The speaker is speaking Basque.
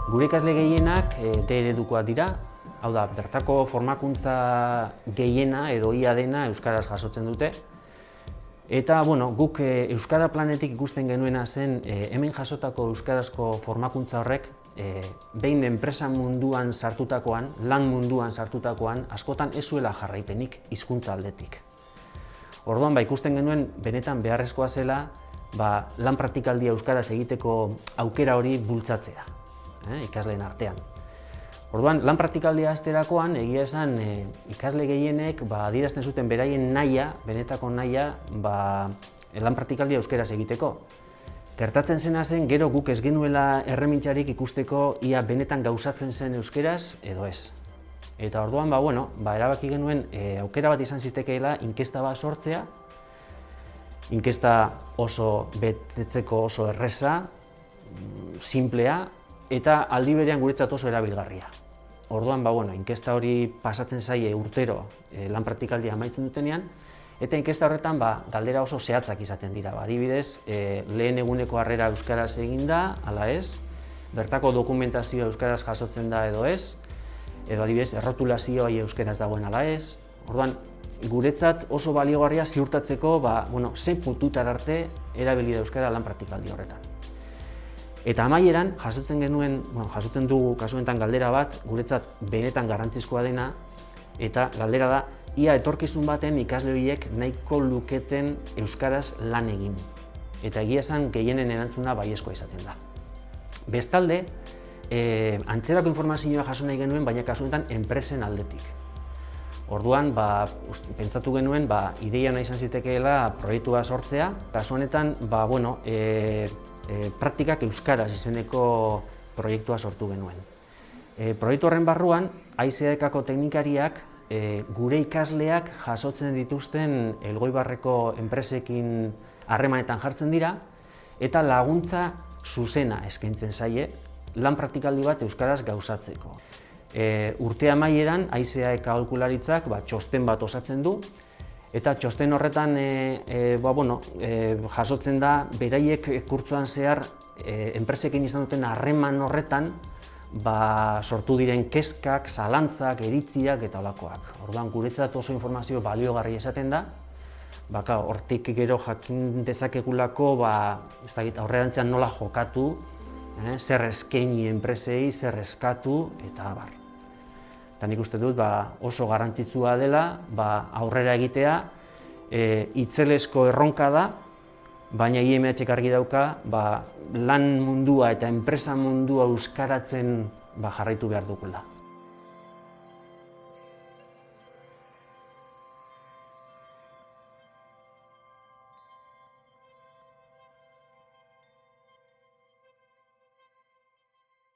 Gure ikasle gehienak D eredukoak dira, hau da, bertako formakuntza gehiena edo ia dena euskaraz jasotzen dute. Eta, guk Euskara Planetik ikusten genuena zen hemen jasotako euskarazko formakuntza horrek behin enpresa munduan sartutakoan, lan munduan sartutakoan, askotan ez zuela jarraipenik hizkuntza aldetik. Orduan, ikusten genuen benetan beharrezkoa zela lan praktikaldia euskaraz egiteko aukera hori bultzatzea, ikasleen artean. Orduan, lan praktikaldia hasterakoan, egia esan ikasle gehienek adierazten zuten beraien nahia, benetako nahia, lan praktikaldia euskaraz egiteko. Gertatzen zena zen, gero guk ez genuela erremintzarik ikusteko ia benetan gauzatzen zen euskaraz edo ez. Eta orduan, erabaki genuen aukera bat izan zitekeela inkesta bat sortzea, inkesta oso betetzeko oso erreza, sinplea, eta aldi berean guretzat oso erabilgarria. Orduan, inkesta hori pasatzen zaie urtero lan praktikaldia amaitzen dutenean, eta inkesta horretan galdera oso zehatzak izaten dira. Adibidez, lehen eguneko harrera euskaraz egin da, ala ez, bertako dokumentazioa euskaraz jasotzen da edo ez, edo adibidez, errotulazioa euskaraz dagoen ala ez. Orduan, guretzat oso baliogarria ziurtatzeko zein puntutara arte erabili da euskara lan praktikaldi horretan. Eta amaieran, jasotzen dugu kasu honetan galdera bat, guretzat benetan garrantzizkoa dena, eta galdera da, ia etorkizun baten ikasle horiek nahiko luketen euskaraz lan egin. Eta egia esan gehienen erantzuna baiezkoa izaten da. Bestalde, antzerako informazioa jaso nahi genuen, baina kasu honetan enpresen aldetik. Orduan, pentsatu genuen, ideia nahi izan zitekeela proiektua sortzea, kasu honetan, praktikak euskaraz izeneko proiektua sortu genuen. Proiektu horren barruan, AICAeko teknikariak gure ikasleak jasotzen dituzten Elgoibarreko enpresekin harremanetan jartzen dira eta laguntza zuzena eskaintzen zaie lan praktikaldi bat euskaraz gauzatzeko. Urte amaieran, AICAek aholkularitzak txosten bat osatzen du, eta txosten horretan jasotzen da beraiek kurtsoan zehar enpresekin izan duten harreman horretan sortu diren kezkak, zalantzak, iritziak eta holakoak. Orduan, guretzat oso informazio baliogarria esaten da, hortik gero jakin dezakegulako aurrerantzean nola jokatu, zer eskaini enpresei, zer eskatu eta abar. Eta nik uste dut oso garrantzitsua dela aurrera egitea, itzelezko erronka da, baina IMH-ek argi dauka lan mundua eta enpresa mundua euskaratzen jarraitu behar dugula.